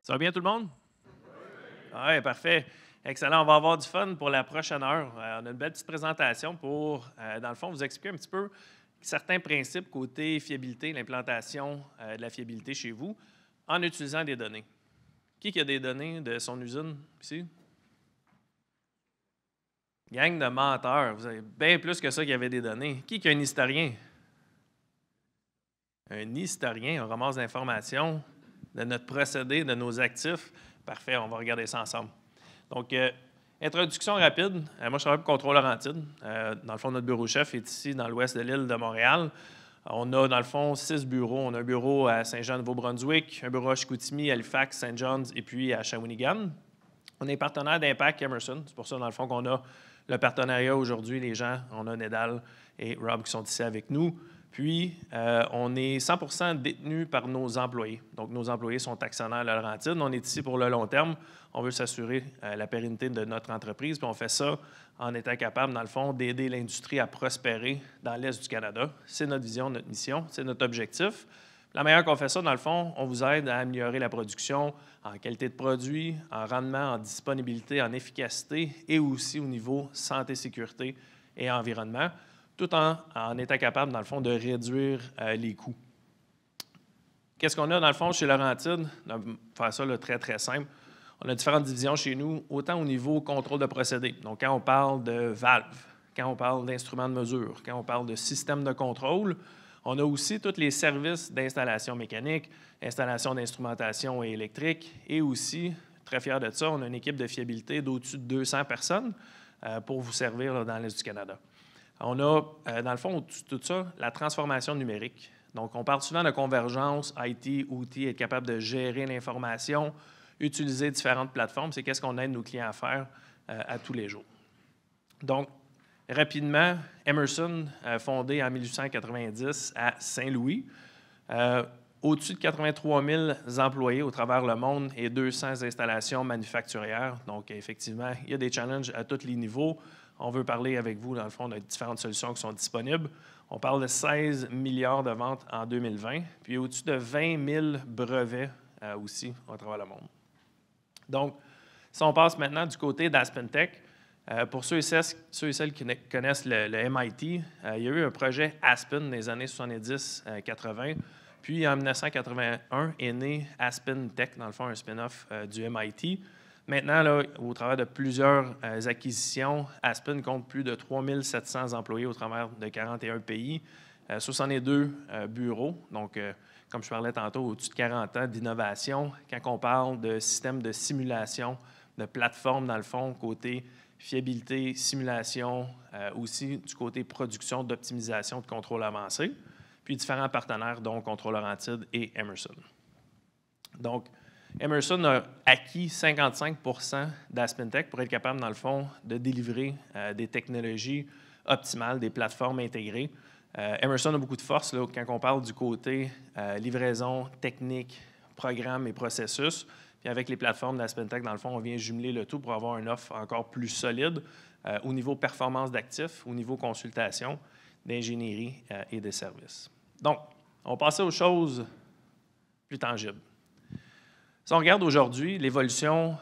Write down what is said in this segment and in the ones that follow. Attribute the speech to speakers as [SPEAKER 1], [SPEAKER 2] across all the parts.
[SPEAKER 1] Ça va bien tout le monde? Oui, parfait. Excellent. On va avoir du fun pour la prochaine heure. On a une belle petite présentation pour, dans le fond, vous expliquer un petit peu certains principes côté fiabilité, l'implantation de la fiabilité chez vous en utilisant des données. Qui a des données de son usine ici? Gang de menteurs. Vous avez bien plus que ça qui avait des données. Qui a un historien? Un historien, on ramasse l'information de notre procédé, de nos actifs. Parfait, on va regarder ça ensemble. Donc, introduction rapide. Moi, je travaille pour Contrôles Laurentide. Dans le fond, notre bureau-chef est ici, dans l'ouest de l'île de Montréal. On a, dans le fond, 6 bureaux. On a un bureau à Saint-Jean-Nouveau-Brunswick, un bureau à Chicoutimi, Halifax, Saint John's et puis à Shawinigan. On est partenaire d'Impact Emerson. C'est pour ça, dans le fond, qu'on a le partenariat aujourd'hui. Les gens, on a Nedal et Rob qui sont ici avec nous. Puis, on est 100% détenu par nos employés. Donc, nos employés sont actionnaires de Laurentide. On est ici pour le long terme. On veut s'assurer la pérennité de notre entreprise. Puis, on fait ça en étant capable, dans le fond, d'aider l'industrie à prospérer dans l'Est du Canada. C'est notre vision, notre mission, c'est notre objectif. La manière qu'on fait ça, dans le fond, on vous aide à améliorer la production en qualité de produit, en rendement, en disponibilité, en efficacité et aussi au niveau santé, sécurité et environnement, tout en étant capable, dans le fond, de réduire les coûts. Qu'est-ce qu'on a, dans le fond, chez Laurentide? On va faire ça là, très, très simple. On a différentes divisions chez nous, autant au niveau contrôle de procédé. Donc, quand on parle de valves, quand on parle d'instruments de mesure, quand on parle de système de contrôle, on a aussi tous les services d'installation mécanique, installation d'instrumentation électrique et aussi, très fier de ça, on a une équipe de fiabilité d'au-dessus de 200 personnes pour vous servir là, dans l'Est du Canada. On a, dans le fond, au-dessus de tout ça, la transformation numérique. Donc, on parle souvent de convergence, IT, outils, être capable de gérer l'information, utiliser différentes plateformes. C'est qu'est-ce qu'on aide nos clients à faire à tous les jours. Donc, rapidement, Emerson, fondé en 1890 à Saint-Louis, au-dessus de 83 000 employés au travers le monde et 200 installations manufacturières. Donc, effectivement, il y a des challenges à tous les niveaux. On veut parler avec vous, dans le fond, de différentes solutions qui sont disponibles. On parle de 16 milliards de ventes en 2020, puis au-dessus de 20 000 brevets aussi à travers le monde. Donc, si on passe maintenant du côté d'Aspen Tech, pour ceux et celles qui connaissent le MIT, il y a eu un projet Aspen dans les années 70-80, puis en 1981 est né Aspen Tech, dans le fond, un spin-off du MIT. Maintenant, là, au travers de plusieurs acquisitions, Aspen compte plus de 3 700 employés au travers de 41 pays, 62 bureaux. Donc, comme je parlais tantôt, au-dessus de 40 ans d'innovation. Quand on parle de systèmes de simulation, de plateformes, dans le fond, côté fiabilité, simulation, aussi du côté production, d'optimisation, de contrôle avancé, puis différents partenaires, dont Contrôles Laurentide et Emerson. Donc, Emerson a acquis 55 d'Aspen Tech pour être capable, dans le fond, de délivrer des technologies optimales, des plateformes intégrées. Emerson a beaucoup de force là, quand on parle du côté livraison, technique, programme et processus. Puis avec les plateformes d'Aspen Tech, dans le fond, on vient jumeler le tout pour avoir une offre encore plus solide au niveau performance d'actifs, au niveau consultation, d'ingénierie et de services. Donc, on va passer aux choses plus tangibles. Si on regarde aujourd'hui l'évolution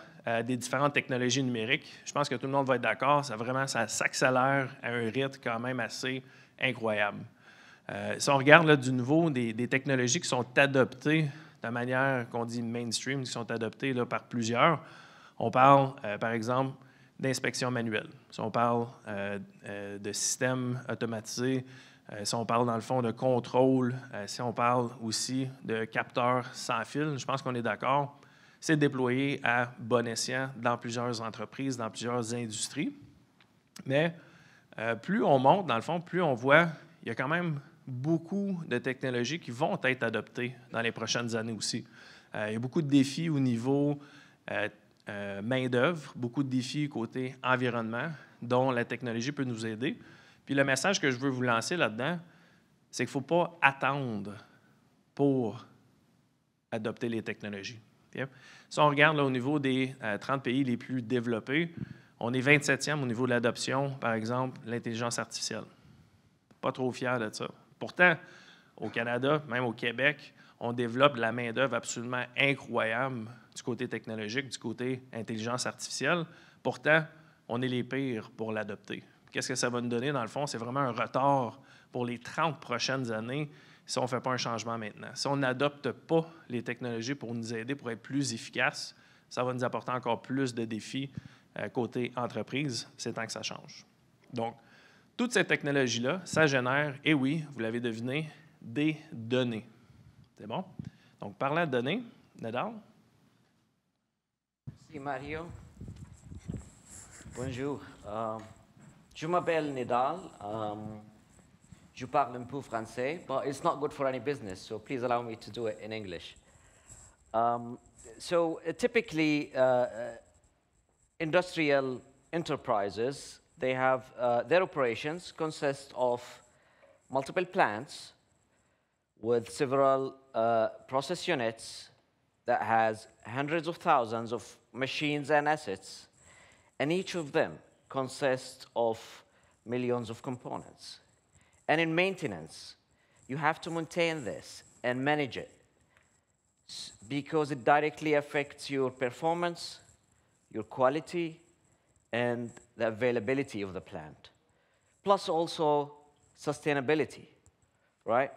[SPEAKER 1] des différentes technologies numériques, je pense que tout le monde va être d'accord, ça s'accélère à un rythme quand même assez incroyable. Si on regarde là, du nouveau des technologies qui sont adoptées de manière qu'on dit mainstream, qui sont adoptées là, par plusieurs, on parle, par exemple, d'inspection manuelle. Si on parle de systèmes automatisés, si on parle, dans le fond, de contrôle, si on parle aussi de capteurs sans fil, je pense qu'on est d'accord, c'est déployé à bon escient dans plusieurs entreprises, dans plusieurs industries. Mais plus on monte, dans le fond, plus on voit, il y a quand même beaucoup de technologies qui vont être adoptées dans les prochaines années aussi. Il y a beaucoup de défis au niveau main-d'œuvre, beaucoup de défis côté environnement, dont la technologie peut nous aider. Puis le message que je veux vous lancer là-dedans, c'est qu'il ne faut pas attendre pour adopter les technologies. Okay? Si on regarde là, au niveau des 30 pays les plus développés, on est 27e au niveau de l'adoption, par exemple, de l'intelligence artificielle. Pas trop fier de ça. Pourtant, au Canada, même au Québec, on développe de la main-d'œuvre absolument incroyable du côté technologique, du côté intelligence artificielle. Pourtant, on est les pires pour l'adopter. Qu'est-ce que ça va nous donner, dans le fond? C'est vraiment un retard pour les 30 prochaines années si on ne fait pas un changement maintenant. Si on n'adopte pas les technologies pour nous aider, pour être plus efficaces, ça va nous apporter encore plus de défis côté entreprise. C'est temps que ça change. Donc, toutes ces technologies-là, ça génère, et oui, vous l'avez deviné, des données. C'est bon? Donc, parlant de données, Nedal?
[SPEAKER 2] Merci, Mario. Bonjour. Je m'appelle Nedal. Je parle un peu français, but it's not good for any business, so please allow me to do it in English. Typically, industrial enterprises, they have their operations consist of multiple plants with several process units that has hundreds of thousands of machines and assets, and each of them consists of millions of components. And in maintenance, you have to maintain this and manage it because it directly affects your performance, your quality, and the availability of the plant, plus also sustainability, right?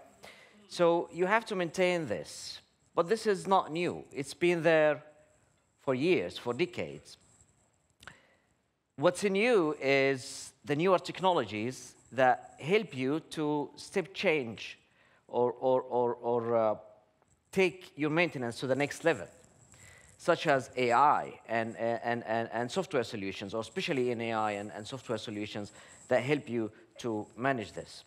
[SPEAKER 2] So you have to maintain this, but this is not new. It's been there for years, for decades. What's new is the newer technologies that help you to step change or take your maintenance to the next level, such as AI and software solutions, or especially in AI and software solutions that help you to manage this.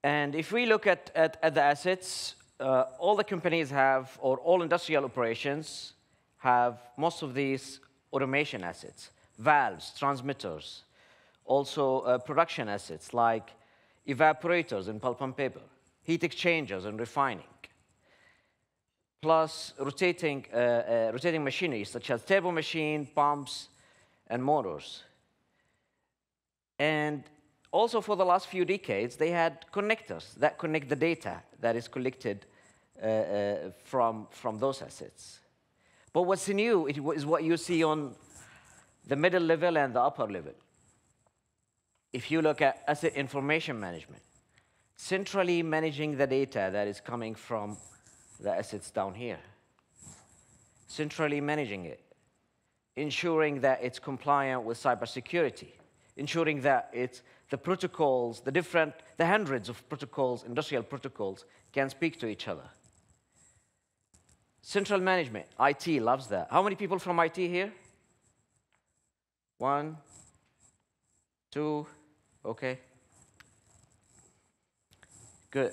[SPEAKER 2] And if we look at the assets, all the companies have, or all industrial operations have most of these automation assets, valves, transmitters, also production assets like evaporators in pulp and paper, heat exchangers in refining, plus rotating machinery such as turbo machine, pumps, and motors. And also for the last few decades, they had connectors that connect the data that is collected from those assets. But what's new is what you see on the middle level and the upper level. If you look at asset information management, centrally managing the data that is coming from the assets down here, centrally managing it, ensuring that it's compliant with cybersecurity, ensuring that it's the protocols, the hundreds of protocols, industrial protocols, can speak to each other. Central management, IT loves that. How many people from IT here? 1, 2, okay. Good.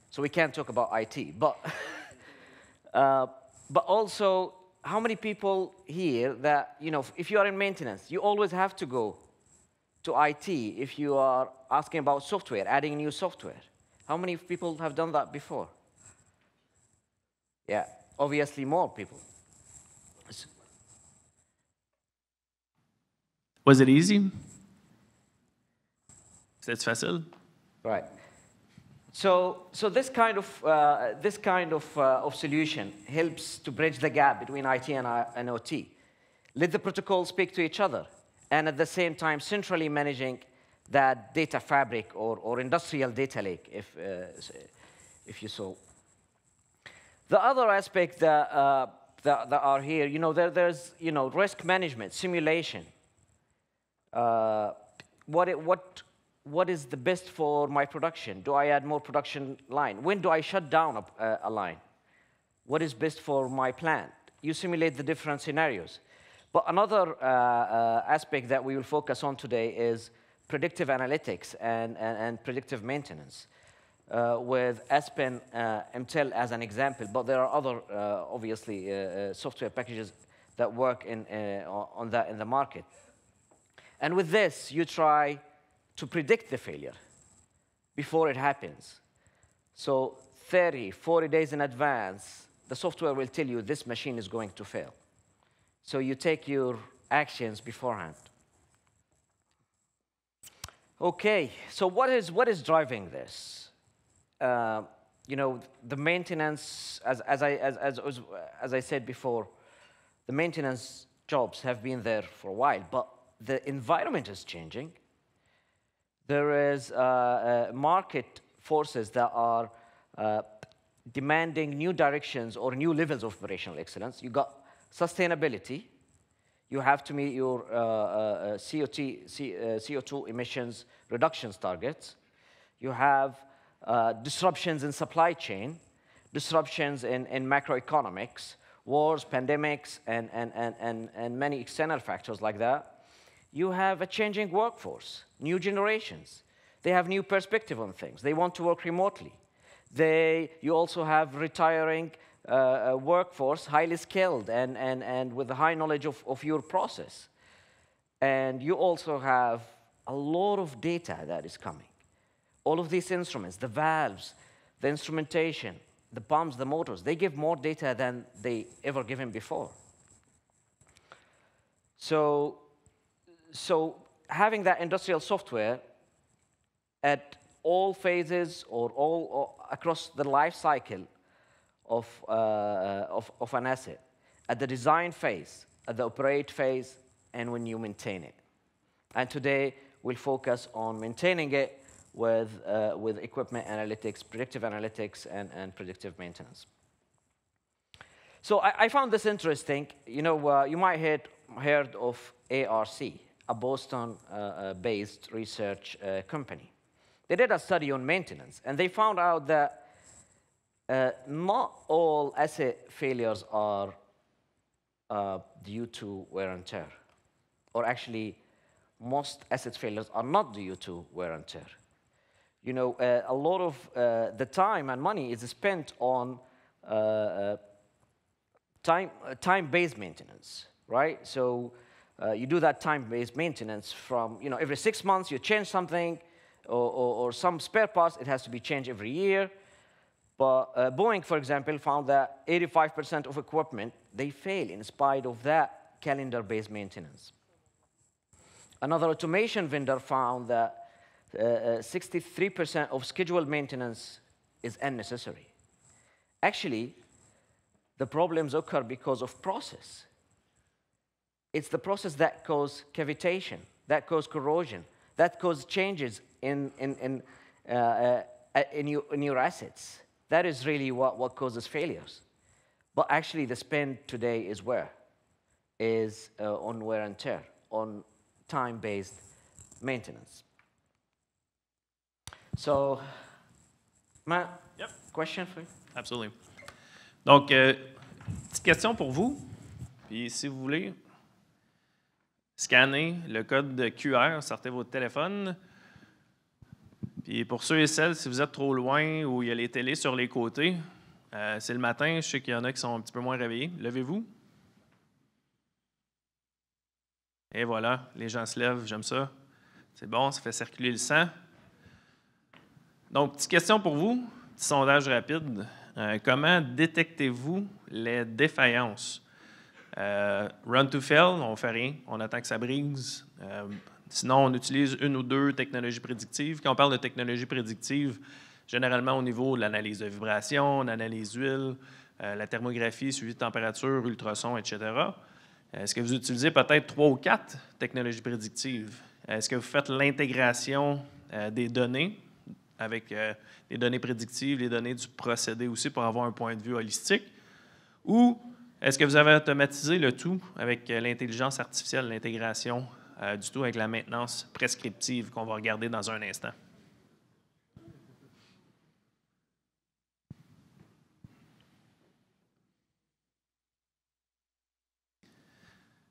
[SPEAKER 2] So we can't talk about IT, but also, how many people here that, if you are in maintenance, you always have to go to IT if you are asking about software, adding new software? How many people have done that before? Yeah, obviously more people.
[SPEAKER 1] Was it easy? C'était facile?
[SPEAKER 2] Right. So this kind of solution helps to bridge the gap between IT and OT. Let the protocols speak to each other, and at the same time centrally managing that data fabric or industrial data lake, if you so. The other aspect that are here, there's risk management, simulation. What is the best for my production? Do I add more production line? When do I shut down a line? What is best for my plant? You simulate the different scenarios. But another aspect that we will focus on today is predictive analytics and predictive maintenance, with Aspen, Intel as an example. But there are other, obviously, software packages that work on that in the market. And with this, you try to predict the failure before it happens. So 30, 40 days in advance, the software will tell you this machine is going to fail. So you take your actions beforehand. OK, so what is driving this? you know, the maintenance, as I said before, the maintenance jobs have been there for a while, but the environment is changing. There is market forces that are demanding new directions or new levels of operational excellence. You got sustainability. You have to meet your CO2 emissions reductions targets. You have disruptions in supply chain, disruptions in macroeconomics, wars, pandemics, and many external factors like that. You have a changing workforce, new generations. They have new perspective on things. They want to work remotely. You also have retiring workforce, highly skilled and with a high knowledge of your process. And you also have a lot of data that is coming. All of these instruments, the valves, the instrumentation, the pumps, the motors, they give more data than they ever given before. So having that industrial software at all phases or across the life cycle of an asset, at the design phase, at the operate phase, and when you maintain it. And today, we'll focus on maintaining it with equipment analytics, predictive analytics, and predictive maintenance. So I found this interesting. You know, you might heard of ARC, a Boston-based research company. They did a study on maintenance, and they found out that not all asset failures are due to wear and tear. Or actually, most asset failures are not due to wear and tear. You know, a lot of the time and money is spent on time-based maintenance, right? So you do that time-based maintenance from, you know, every 6 months you change something, or some spare parts, it has to be changed every year. But Boeing, for example, found that 85% of equipment, they fail in spite of that calendar-based maintenance. Another automation vendor found that 63% of scheduled maintenance is unnecessary. Actually, the problems occur because of process. It's the process that causes cavitation, that causes corrosion, that causes changes in your assets. That is really what causes failures. But actually, the spend today is where? Is on wear and tear, on time-based maintenance. So, Matt,
[SPEAKER 1] Yep.
[SPEAKER 2] Question for you?
[SPEAKER 1] Absolument. Donc, petite question pour vous. Puis, si vous voulez, scannez le code de QR, sortez votre téléphone. Puis, pour ceux et celles, si vous êtes trop loin ou il y a les télés sur les côtés, c'est le matin, je sais qu'il y en a qui sont un petit peu moins réveillés. Levez-vous. Et voilà, les gens se lèvent, j'aime ça. C'est bon, ça fait circuler le sang. Donc, petite question pour vous, petit sondage rapide. Comment détectez-vous les défaillances? Run to fail, on ne fait rien, on attend que ça brise. Sinon, on utilise une ou deux technologies prédictives. Quand on parle de technologies prédictives, généralement au niveau de l'analyse de vibration, l'analyse d'huile, la thermographie, suivi de température, ultrasons, etc. Est-ce que vous utilisez peut-être 3 ou 4 technologies prédictives? Est-ce que vous faites l'intégration des données avec les données prédictives, les données du procédé aussi pour avoir un point de vue holistique? Ou est-ce que vous avez automatisé le tout avec l'intelligence artificielle, l'intégration du tout avec la maintenance prescriptive qu'on va regarder dans un instant?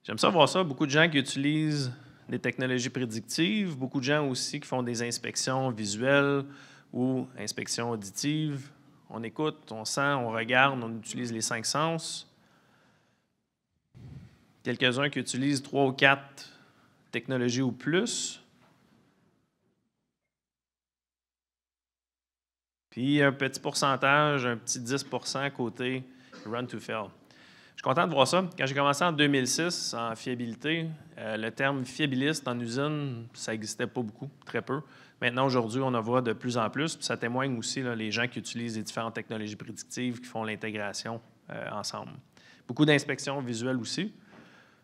[SPEAKER 1] J'aime ça voir ça. Beaucoup de gens qui utilisent des technologies prédictives, beaucoup de gens aussi qui font des inspections visuelles ou inspections auditives. On écoute, on sent, on regarde, on utilise les 5 sens. Quelques-uns qui utilisent 3 ou 4 technologies ou plus. Puis un petit pourcentage, un petit 10% côté run to fail. Je suis content de voir ça. Quand j'ai commencé en 2006 en fiabilité, le terme fiabiliste en usine, ça n'existait pas beaucoup, très peu. Maintenant, aujourd'hui, on en voit de plus en plus. Puis ça témoigne aussi là, les gens qui utilisent les différentes technologies prédictives, qui font l'intégration ensemble. Beaucoup d'inspections visuelles aussi.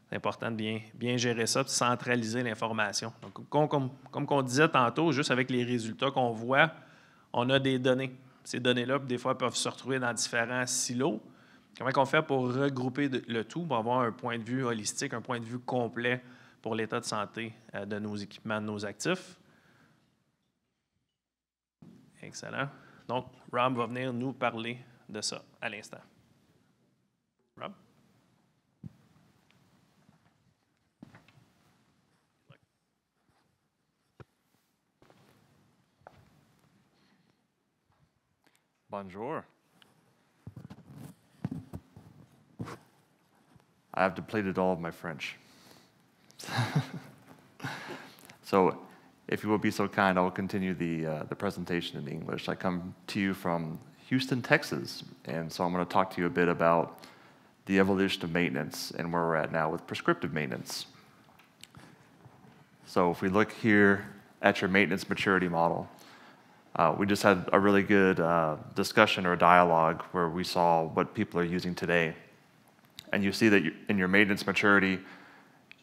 [SPEAKER 1] C'est important de bien gérer ça, de centraliser l'information. Donc, comme on disait tantôt, juste avec les résultats qu'on voit, on a des données. Ces données-là, des fois, peuvent se retrouver dans différents silos. Comment on fait pour regrouper le tout, pour avoir un point de vue holistique, un point de vue complet pour l'état de santé de nos équipements, de nos actifs? Excellent. Donc, Rob va venir nous parler de ça à l'instant. Rob?
[SPEAKER 3] Bonjour. I have depleted all of my French. So, if you will be so kind, I will continue the presentation in English. I come to you from Houston, Texas, and so I'm going to talk to you a bit about the evolution of maintenance and where we're at now with prescriptive maintenance. So if we look here at your maintenance maturity model, we just had a really good discussion or dialogue where we saw what people are using today. And you see that in your maintenance maturity,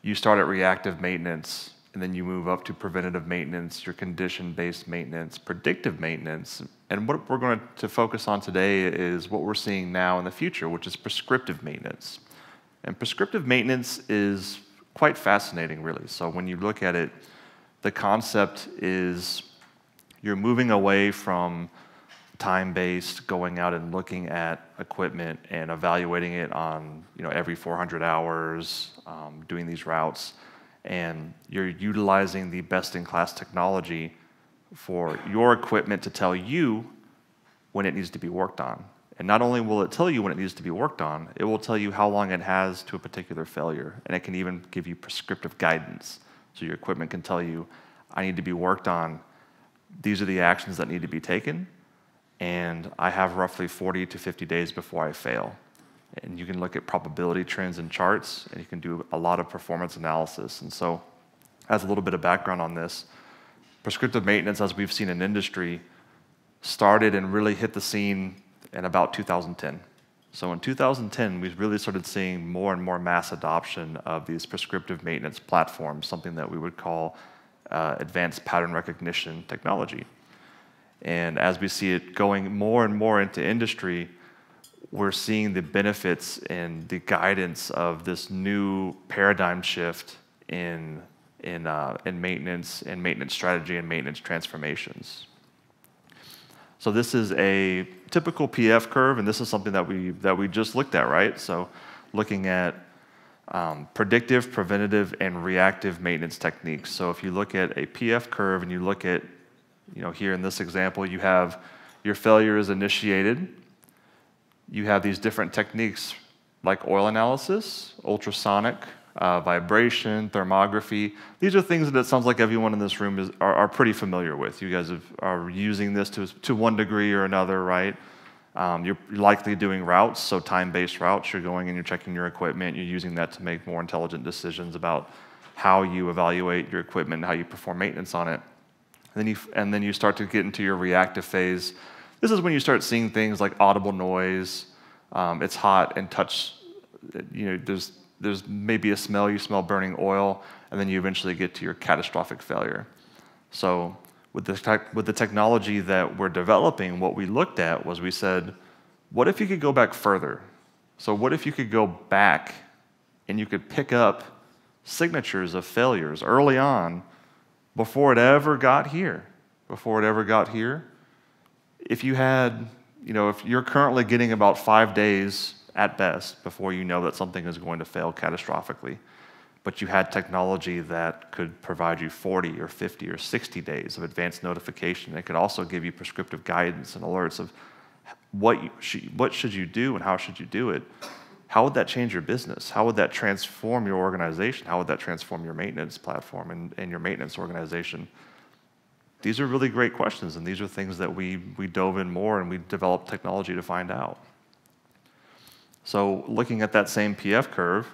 [SPEAKER 3] you start at reactive maintenance, and then you move up to preventative maintenance, your condition-based maintenance, predictive maintenance. And what we're going to focus on today is what we're seeing now in the future, which is prescriptive maintenance. And prescriptive maintenance is quite fascinating, really. So when you look at it, the concept is you're moving away from time-based, going out and looking at equipment and evaluating it on every 400 hours, doing these routes, and you're utilizing the best-in-class technology for your equipment to tell you when it needs to be worked on. And not only will it tell you when it needs to be worked on, it will tell you how long it has to a particular failure, and it can even give you prescriptive guidance. So your equipment can tell you, I need to be worked on, these are the actions that need to be taken, and I have roughly 40 to 50 days before I fail. And you can look at probability trends and charts, and you can do a lot of performance analysis. And so, as a little bit of background on this, prescriptive maintenance, as we've seen in industry, started and really hit the scene in about 2010. So in 2010, we really started seeing more and more mass adoption of these prescriptive maintenance platforms, something that we would call advanced pattern recognition technology. And as we see it going more and more into industry, we're seeing the benefits and the guidance of this new paradigm shift in maintenance and maintenance strategy and maintenance transformations. So this is a typical PF curve, and this is something that we just looked at, right? So looking at predictive, preventative, and reactive maintenance techniques. So if you look at a PF curve and you look at, here in this example, you have your failure is initiated. You have these different techniques like oil analysis, ultrasonic, vibration, thermography. These are things that it sounds like everyone in this room are pretty familiar with. You guys are using this to one degree or another, right? You're likely doing routes, so time-based routes. You're going and you're checking your equipment. You're using that to make more intelligent decisions about how you evaluate your equipment and how you perform maintenance on it. And then you start to get into your reactive phase. This is when you start seeing things like audible noise. It's hot and touch. There's maybe a smell. You smell burning oil, and then you eventually get to your catastrophic failure. So with the technology that we're developing, what we looked at was we said, what if you could go back further? So what if you could go back and you could pick up signatures of failures early on before it ever got here? If you had, if you're currently getting about 5 days at best before you know that something is going to fail catastrophically, but you had technology that could provide you 40 or 50 or 60 days of advanced notification. It could also give you prescriptive guidance and alerts of what should you do and how should you do it. How would that change your business? How would that transform your organization? How would that transform your maintenance platform and your maintenance organization? These are really great questions, and these are things that we dove in more and we developed technology to find out. So looking at that same PF curve,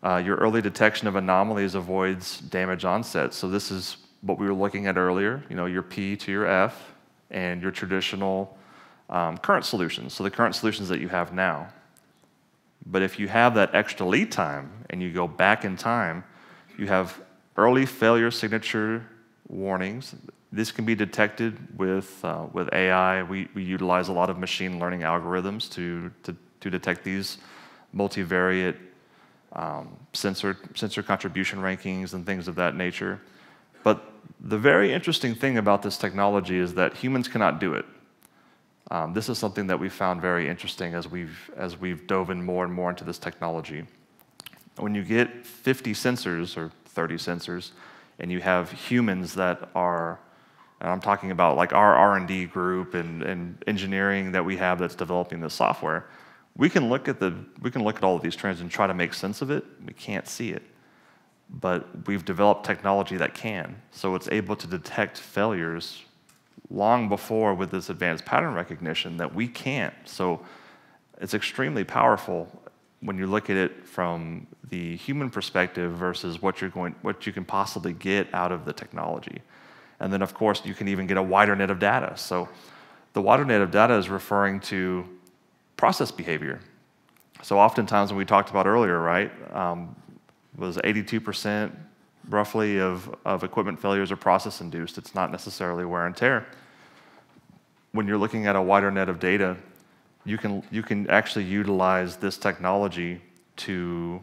[SPEAKER 3] your early detection of anomalies avoids damage onset. So this is what we were looking at earlier, your P to your F, and your traditional current solutions, so the current solutions that you have now. But if you have that extra lead time and you go back in time, you have early failure signature warnings. This can be detected with AI. We utilize a lot of machine learning algorithms to detect these multivariate sensor contribution rankings and things of that nature. But the very interesting thing about this technology is that humans cannot do it. This is something that we found very interesting as we've dove in more and more into this technology. When you get 50 sensors or 30 sensors, and you have humans that are, and I'm talking about like our R&D group and engineering that we have that's developing this software, we can look at all of these trends and try to make sense of it. We can't see it, but we've developed technology that can, so it's able to detect failures long before with this advanced pattern recognition that we can't. So it's extremely powerful when you look at it from the human perspective versus what you can possibly get out of the technology. And then of course you can even get a wider net of data. So the wider net of data is referring to process behavior. So oftentimes when we talked about earlier, right, was 82% roughly of equipment failures are process induced. It's not necessarily wear and tear. When you're looking at a wider net of data, you can actually utilize this technology to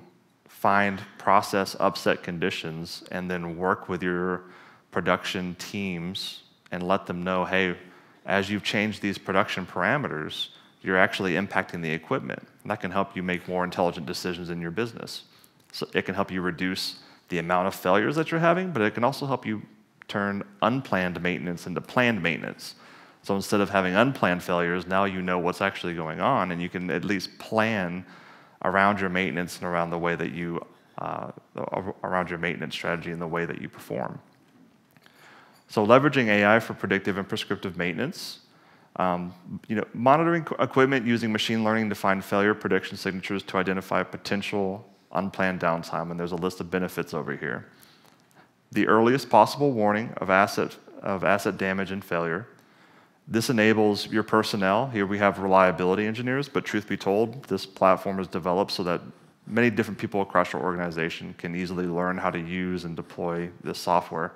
[SPEAKER 3] find process upset conditions and then work with your production teams and let them know, hey, as you've changed these production parameters, you're actually impacting the equipment. And that can help you make more intelligent decisions in your business. So it can help you reduce the amount of failures that you're having, but it can also help you turn unplanned maintenance into planned maintenance. So instead of having unplanned failures, now you know what's actually going on, and you can at least plan around your maintenance and around the way that you, around your maintenance strategy and the way that you perform. So leveraging AI for predictive and prescriptive maintenance, monitoring equipment using machine learning to find failure prediction signatures to identify potential unplanned downtime, and there's a list of benefits over here. The earliest possible warning of asset damage and failure. This enables your personnel. Here we have reliability engineers, but truth be told, this platform is developed so that many different people across your organization can easily learn how to use and deploy this software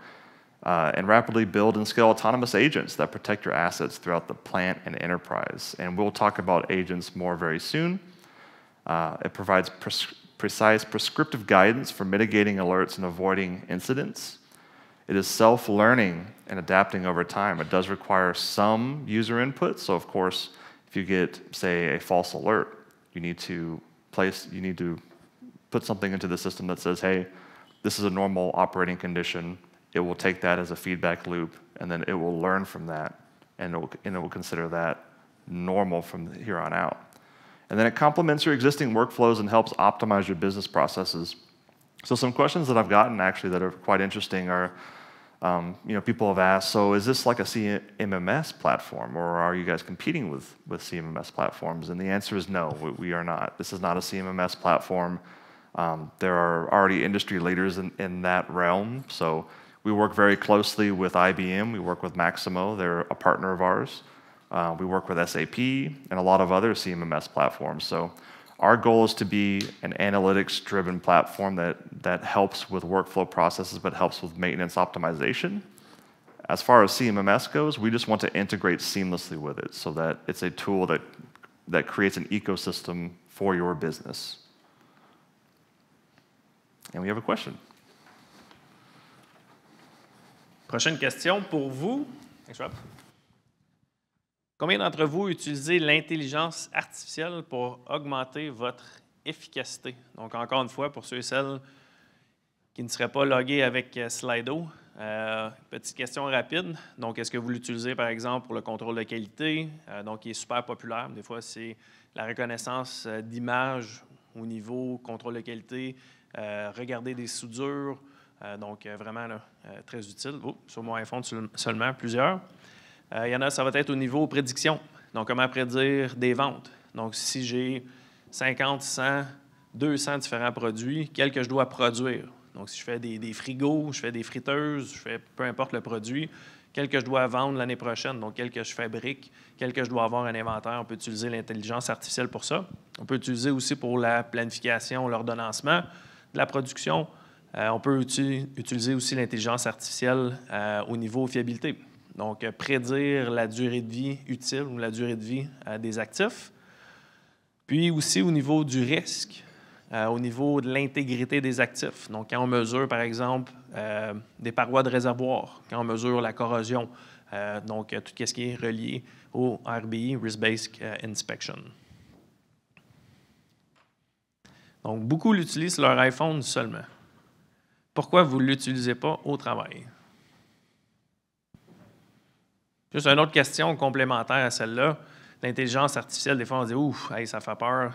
[SPEAKER 3] and rapidly build and scale autonomous agents that protect your assets throughout the plant and enterprise. And we'll talk about agents more very soon. It provides precise prescriptive guidance for mitigating alerts and avoiding incidents. It is self-learning and adapting over time. It does require some user input. So of course, if you get, say, a false alert, you need to put something into the system that says, hey, this is a normal operating condition. It will take that as a feedback loop, and then it will learn from that, and it will consider that normal from here on out. And then it complements your existing workflows and helps optimize your business processes. So some questions that I've gotten actually that are quite interesting are, people have asked, so is this like a CMMS platform, or are you guys competing with CMMS platforms? And the answer is no, we are not. This is not a CMMS platform. There are already industry leaders in that realm. So we work very closely with IBM. We work with Maximo. They're a partner of ours. We work with SAP and a lot of other CMMS platforms. So our goal is to be an analytics-driven platform that helps with workflow processes, but helps with maintenance optimization. As far as CMMS goes, we just want to integrate seamlessly with it so that it's a tool that creates an ecosystem for your business. And we have a question.
[SPEAKER 1] Prochaine question pour vous. Combien d'entre vous utilisez l'intelligence artificielle pour augmenter votre efficacité? Donc, encore une fois, pour ceux et celles qui ne seraient pas logués avec Slido, petite question rapide. Donc, est-ce que vous l'utilisez, par exemple, pour le contrôle de qualité? Donc, il est super populaire. Des fois, c'est la reconnaissance d'images au niveau contrôle de qualité, regarder des soudures. Donc, vraiment, là, très utile. Oh, sur mon iPhone seulement, plusieurs. Il y en a, ça va être au niveau prédiction. Donc, comment prédire des ventes. Donc, si j'ai 50, 100, 200 différents produits, quels que je dois produire. Donc, si je fais des frigos, je fais des friteuses, je fais peu importe le produit, quel que je dois vendre l'année prochaine, donc quel que je fabrique, quel que je dois avoir un inventaire. On peut utiliser l'intelligence artificielle pour ça. On peut utiliser aussi pour la planification, l'ordonnancement de la production. On peut utiliser aussi l'intelligence artificielle au niveau fiabilité. Donc, prédire la durée de vie utile ou la durée de vie des actifs. Puis aussi au niveau du risque, au niveau de l'intégrité des actifs. Donc, quand on mesure, par exemple, des parois de réservoir, quand on mesure la corrosion, donc tout ce qui est relié au RBI, Risk-Based Inspection. Donc, beaucoup l'utilisent sur leur iPhone seulement. Pourquoi vous ne l'utilisez pas au travail? Juste une autre question complémentaire à celle-là. L'intelligence artificielle, des fois, on se dit « Ouf, hey, ça fait peur ».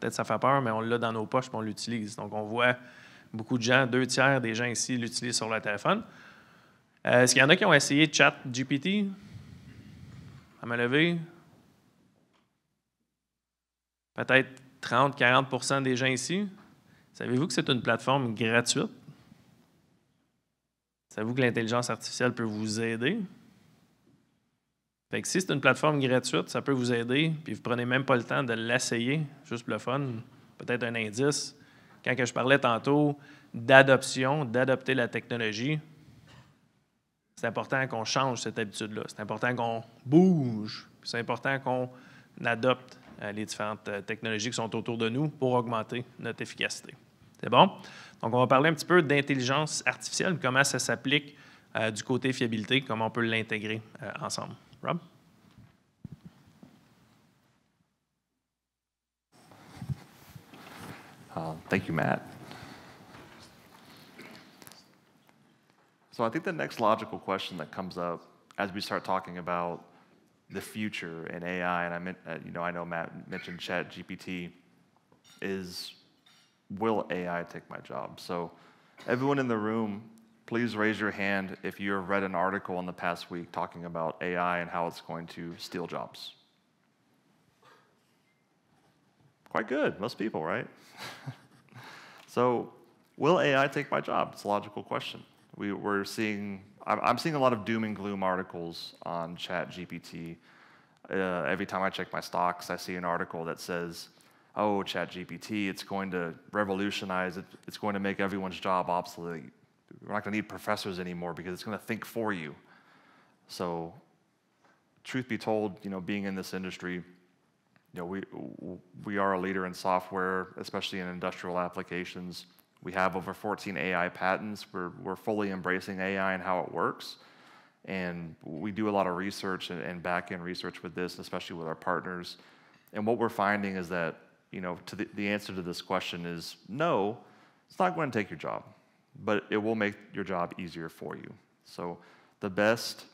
[SPEAKER 1] Peut-être ça fait peur, mais on l'a dans nos poches et on l'utilise. Donc, on voit beaucoup de gens, 2/3 des gens ici l'utilisent sur leur téléphone. Est-ce qu'il y en a qui ont essayé ChatGPT? À me lever? Peut-être 30-40% des gens ici. Savez-vous que c'est une plateforme gratuite? Savez-vous que l'intelligence artificielle peut vous aider? Fait que si c'est une plateforme gratuite, ça peut vous aider, puis vous ne prenez même pas le temps de l'essayer, juste pour le fun, peut-être un indice. Quand je parlais tantôt d'adoption, d'adopter la technologie, c'est important qu'on change cette habitude-là. C'est important qu'on bouge, c'est important qu'on adopte les différentes technologies qui sont autour de nous pour augmenter notre efficacité. C'est bon? Donc, on va parler un petit peu d'intelligence artificielle, comment ça s'applique du côté fiabilité, comment on peut l'intégrer ensemble. Rob?
[SPEAKER 3] Thank you, Matt. So I think the next logical question that comes up as we start talking about the future in AI, and I know Matt mentioned ChatGPT, is will AI take my job? So everyone in the room, please raise your hand if you have read an article in the past week talking about AI and how it's going to steal jobs. Quite good, most people, right? So, will AI take my job? It's a logical question. I'm seeing a lot of doom and gloom articles on ChatGPT. Every time I check my stocks, I see an article that says, oh, ChatGPT, it's going to revolutionize it. It's going to make everyone's job obsolete. We're not going to need professors anymore because it's going to think for you. So, truth be told, being in this industry, we are a leader in software, especially in industrial applications. We have over 14 AI patents. We're fully embracing AI and how it works. And we do a lot of research and back-end research with this, especially with our partners. And what we're finding is that, the answer to this question is no, it's not going to take your job, but it will make your job easier for you. So the best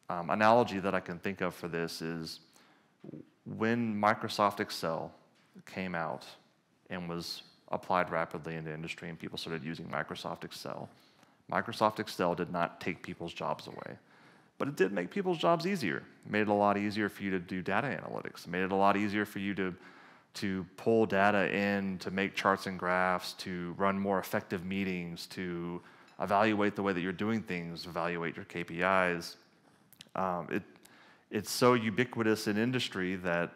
[SPEAKER 3] analogy that I can think of for this is when Microsoft Excel came out and was applied rapidly in the industry and people started using Microsoft Excel did not take people's jobs away, but it did make people's jobs easier. It made it a lot easier for you to do data analytics. It made it a lot easier for you to pull data in, to make charts and graphs, to run more effective meetings, to evaluate the way that you're doing things, evaluate your KPIs. It's so ubiquitous in industry that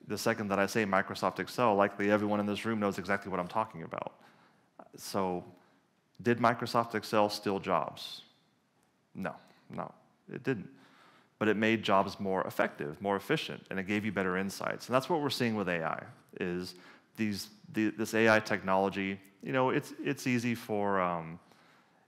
[SPEAKER 3] the second that I say Microsoft Excel, likely everyone in this room knows exactly what I'm talking about. So, did Microsoft Excel steal jobs? No, it didn't. But it made jobs more effective, more efficient, and it gave you better insights. And that's what we're seeing with AI, is this AI technology. It's easy for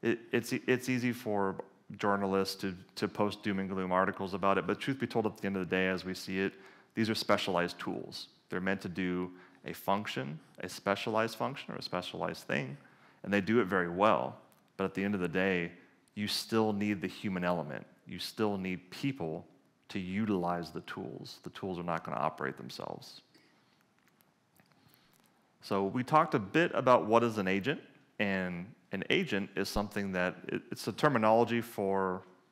[SPEAKER 3] it's easy for journalists to post doom and gloom articles about it, but truth be told, at the end of the day, as we see it, these are specialized tools. They're meant to do a function, a specialized function, or a specialized thing, and they do it very well. But at the end of the day, you still need the human element. You still need people to utilize the tools. The tools are not going to operate themselves. So we talked a bit about what is an agent, and an agent is something that it's a terminology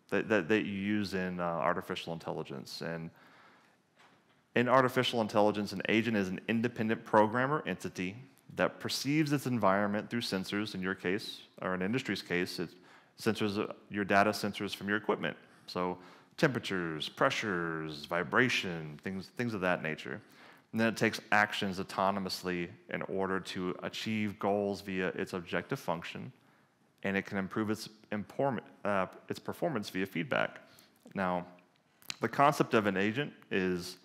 [SPEAKER 3] that you use in artificial intelligence. And In artificial intelligence, an agent is an independent programmer entity that perceives its environment through sensors, in your case, or in industry's case, it's sensors, your data sensors from your equipment. So temperatures, pressures, vibration, things of that nature. And then it takes actions autonomously in order to achieve goals via its objective function, and it can improve its performance via feedback. Now, the concept of an agent is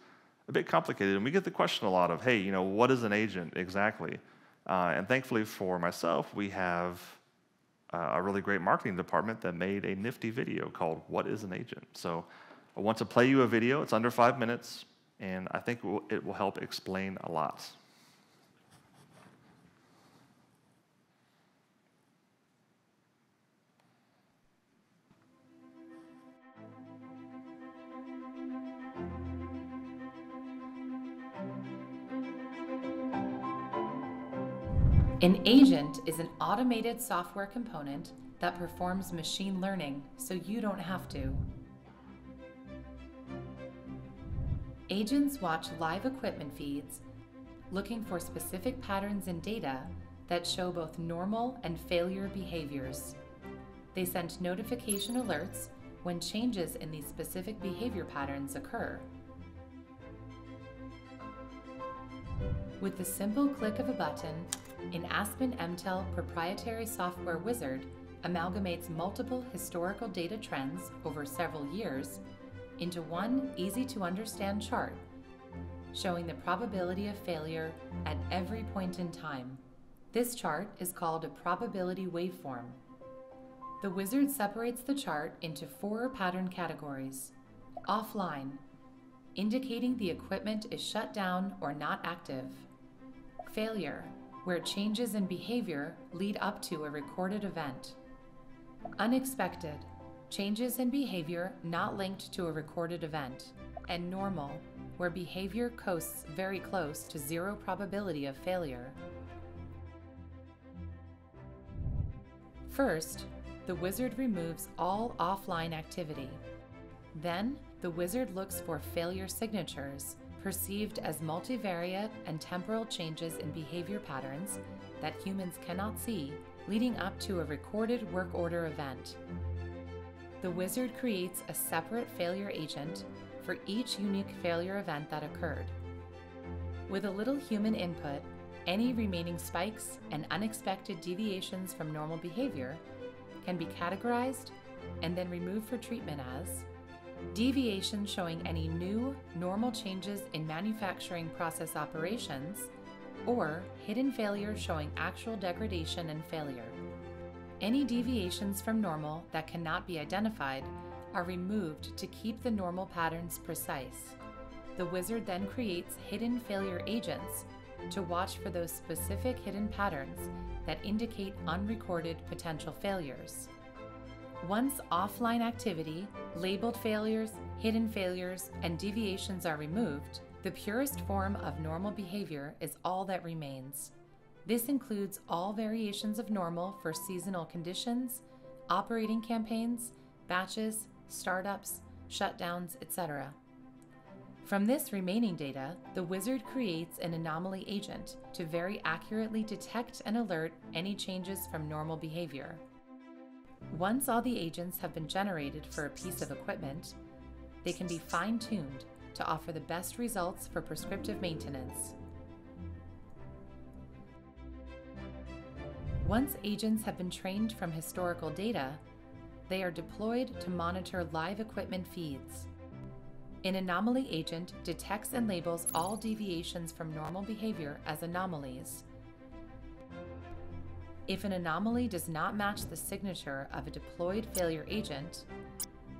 [SPEAKER 3] a bit complicated, and we get the question a lot of, hey, you know, what is an agent exactly? And thankfully for myself, we have a really great marketing department that made a nifty video called What is an Agent? So I want to play you a video. It's under 5 minutes, and I think it will help explain a lot.
[SPEAKER 4] An agent is an automated software component that performs machine learning so you don't have to. Agents watch live equipment feeds, looking for specific patterns in data that show both normal and failure behaviors. They send notification alerts when changes in these specific behavior patterns occur. With the simple click of a button, an Aspen MTEL proprietary software wizard amalgamates multiple historical data trends over several years into one easy-to-understand chart, showing the probability of failure at every point in time. This chart is called a probability waveform. The wizard separates the chart into 4 pattern categories. Offline, indicating the equipment is shut down or not active. Failure, where changes in behavior lead up to a recorded event. Unexpected, changes in behavior not linked to a recorded event. And normal, where behavior coasts very close to 0 probability of failure. First, the wizard removes all offline activity. Then, the wizard looks for failure signatures, perceived as multivariate and temporal changes in behavior patterns that humans cannot see, leading up to a recorded work order event. The wizard creates a separate failure agent for each unique failure event that occurred. With a little human input, any remaining spikes and unexpected deviations from normal behavior can be categorized and then removed for treatment as deviations showing any new, normal changes in manufacturing process operations, or hidden failures showing actual degradation and failure. Any deviations from normal that cannot be identified are removed to keep the normal patterns precise. The wizard then creates hidden failure agents to watch for those specific hidden patterns that indicate unrecorded potential failures. Once offline activity, labeled failures, hidden failures, and deviations are removed, the purest form of normal behavior is all that remains. This includes all variations of normal for seasonal conditions, operating campaigns, batches, startups, shutdowns, etc. From this remaining data, the wizard creates an anomaly agent to very accurately detect and alert any changes from normal behavior. Once all the agents have been generated for a piece of equipment, they can be fine-tuned to offer the best results for prescriptive maintenance. Once agents have been trained from historical data, they are deployed to monitor live equipment feeds. An anomaly agent detects and labels all deviations from normal behavior as anomalies. If an anomaly does not match the signature of a deployed failure agent,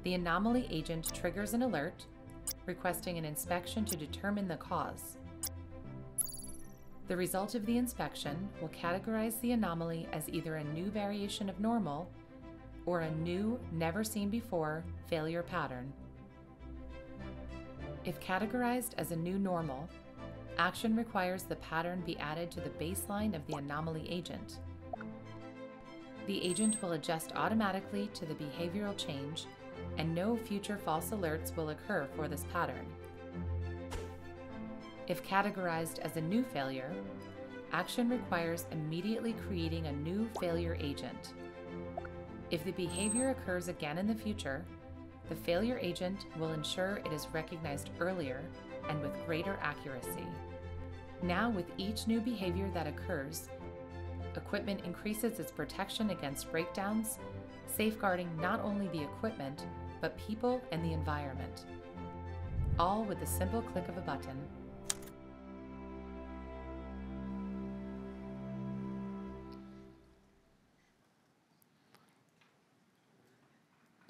[SPEAKER 4] the anomaly agent triggers an alert, requesting an inspection to determine the cause. The result of the inspection will categorize the anomaly as either a new variation of normal or a new, never-seen-before failure pattern. If categorized as a new normal, action requires the pattern be added to the baseline of the anomaly agent. The agent will adjust automatically to the behavioral change, and no future false alerts will occur for this pattern. If categorized as a new failure, action requires immediately creating a new failure agent. If the behavior occurs again in the future, the failure agent will ensure it is recognized earlier and with greater accuracy. Now, with each new behavior that occurs, equipment increases its protection against breakdowns, safeguarding not only the equipment, but people and the environment. All with the simple click of a button.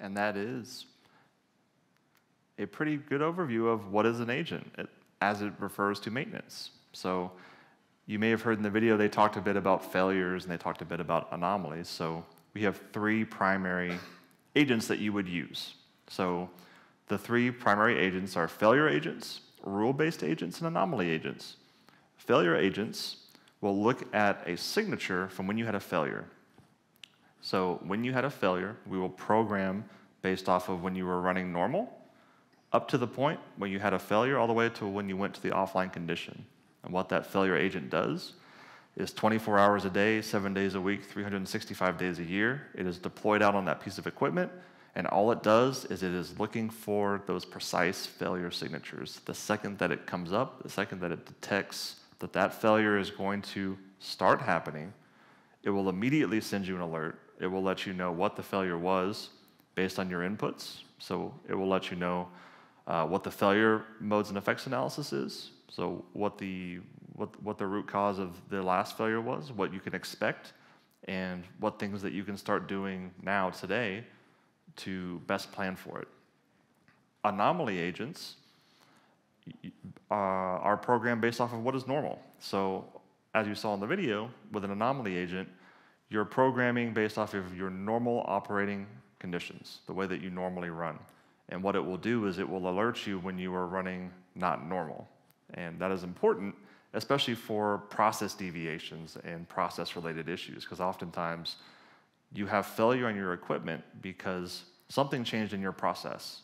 [SPEAKER 3] And that is a pretty good overview of what is an agent as it refers to maintenance. So you may have heard in the video they talked a bit about failures and they talked a bit about anomalies. So we have 3 primary agents that you would use. So the 3 primary agents are failure agents, rule-based agents, and anomaly agents. Failure agents will look at a signature from when you had a failure. So when you had a failure, we will program based off of when you were running normal, up to the point when you had a failure, all the way to when you went to the offline condition. And what that failure agent does is 24 hours a day, 7 days a week, 365 days a year. It is deployed out on that piece of equipment, and all it does is it is looking for those precise failure signatures. The second that it comes up, the second that it detects that that failure is going to start happening, it will immediately send you an alert. It will let you know what the failure was based on your inputs. So it will let you know what the failure modes and effects analysis is. So what the root cause of the last failure was, what you can expect, and what things that you can start doing now today to best plan for it. Anomaly agents are programmed based off of what is normal. So as you saw in the video, with an anomaly agent, you're programming based off of your normal operating conditions, the way that you normally run. And what it will do is it will alert you when you are running not normal. And that is important, especially for process deviations and process-related issues, because oftentimes you have failure on your equipment because something changed in your process.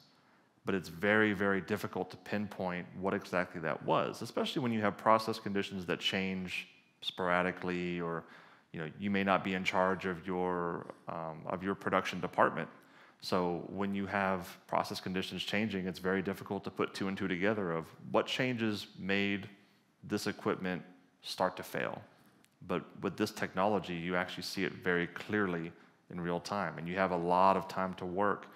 [SPEAKER 3] But it's very, very difficult to pinpoint what exactly that was, especially when you have process conditions that change sporadically, or you may not be in charge of your production department. So when you have process conditions changing, it's very difficult to put 2 and 2 together of what changes made this equipment start to fail. But with this technology, you actually see it very clearly in real time, and you have a lot of time to work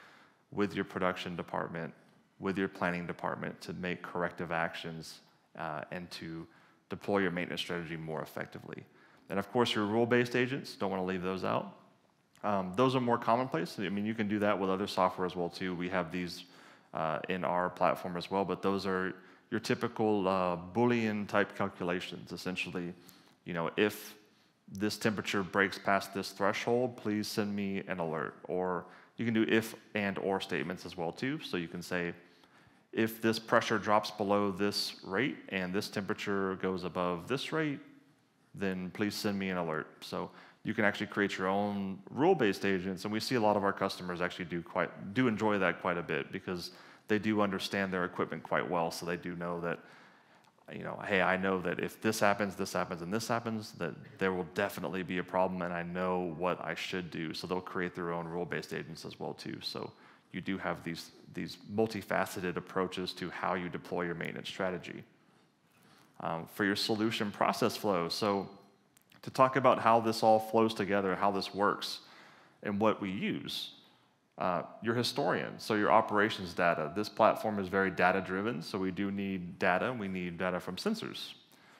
[SPEAKER 3] with your production department, with your planning department, to make corrective actions and to deploy your maintenance strategy more effectively. And of course, your rule-based agents, don't want to leave those out. Those are more commonplace. I mean, you can do that with other software as well too. We have these in our platform as well, but those are your typical Boolean type calculations. Essentially, if this temperature breaks past this threshold, please send me an alert. Or you can do if and or statements as well too. So you can say, if this pressure drops below this rate and this temperature goes above this rate, then please send me an alert. So you can actually create your own rule-based agents, and we see a lot of our customers actually do enjoy that quite a bit, because they do understand their equipment quite well. So they do know that, hey, I know that if this happens, and this happens, that there will definitely be a problem, and I know what I should do. So they'll create their own rule-based agents as well too. So you do have these multifaceted approaches to how you deploy your maintenance strategy. For your solution process flow, so to talk about how this all flows together, how this works, and what we use. Your historian, so your operations data. This platform is very data-driven, so we do need data. We need data from sensors.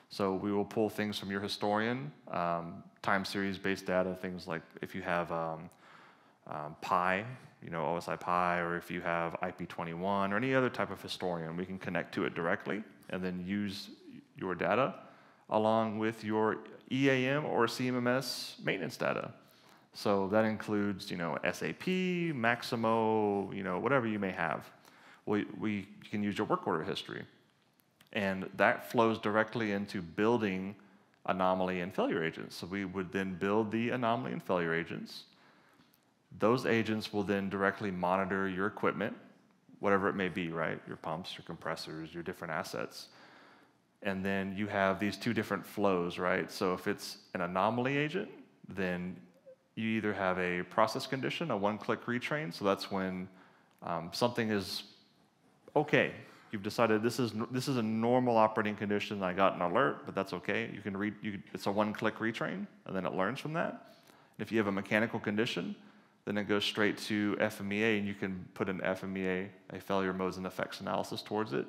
[SPEAKER 3] So we will pull things from your historian, time series-based data, things like if you have Pi, OSI Pi, or if you have IP21 or any other type of historian, we can connect to it directly and then use your data along with your EAM or CMMS maintenance data. So that includes, SAP, Maximo, whatever you may have. You can use your work order history. And that flows directly into building anomaly and failure agents. So we would then build the anomaly and failure agents. Those agents will then directly monitor your equipment, whatever it may be, right? Your pumps, your compressors, your different assets. And then you have these two different flows, right? So if it's an anomaly agent, then you either have a process condition, a one-click retrain, so that's when something is okay. You've decided this is a normal operating condition. I got an alert, but that's okay. You can read. It's a one-click retrain, and then it learns from that. And if you have a mechanical condition, then it goes straight to FMEA, and you can put an FMEA, a failure modes and effects analysis, towards it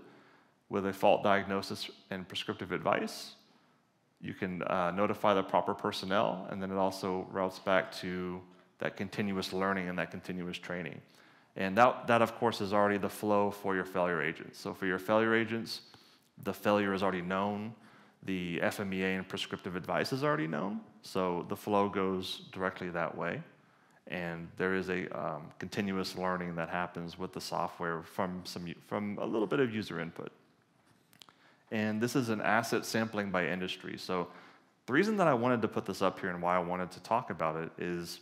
[SPEAKER 3] with a fault diagnosis and prescriptive advice. You can notify the proper personnel, and then it also routes back to that continuous learning and that continuous training. And that, of course, is already the flow for your failure agents. So for your failure agents, the failure is already known. The FMEA and prescriptive advice is already known. So the flow goes directly that way. And there is a continuous learning that happens with the software from a little bit of user input. And this is an asset sampling by industry. So the reason that I wanted to put this up here and why I wanted to talk about it is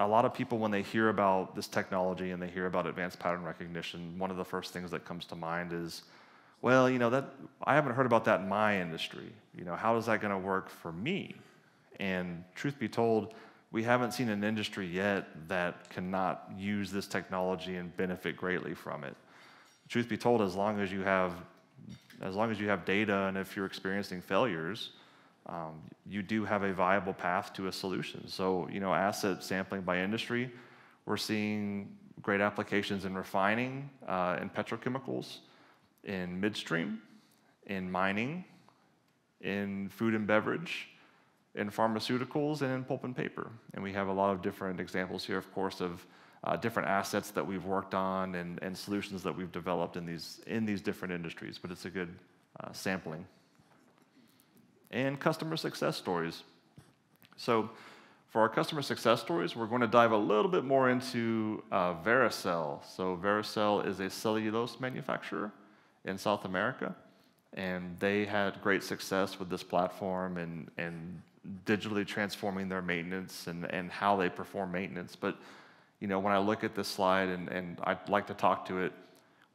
[SPEAKER 3] a lot of people, when they hear about this technology and they hear about advanced pattern recognition, one of the first things that comes to mind is, well, I haven't heard about that in my industry. How is that going to work for me? And truth be told, we haven't seen an industry yet that cannot use this technology and benefit greatly from it. Truth be told, as long as you have data and if you're experiencing failures, you do have a viable path to a solution. So, asset sampling by industry, we're seeing great applications in refining, in petrochemicals, in midstream, in mining, in food and beverage, in pharmaceuticals, and in pulp and paper. And we have a lot of different examples here, of course, of different assets that we've worked on and solutions that we've developed in these different industries, but it's a good sampling. And customer success stories. So for our customer success stories, we're going to dive a little bit more into Vericel. So Vericel is a cellulose manufacturer in South America, and they had great success with this platform and digitally transforming their maintenance and how they perform maintenance. But when I look at this slide and I'd like to talk to it,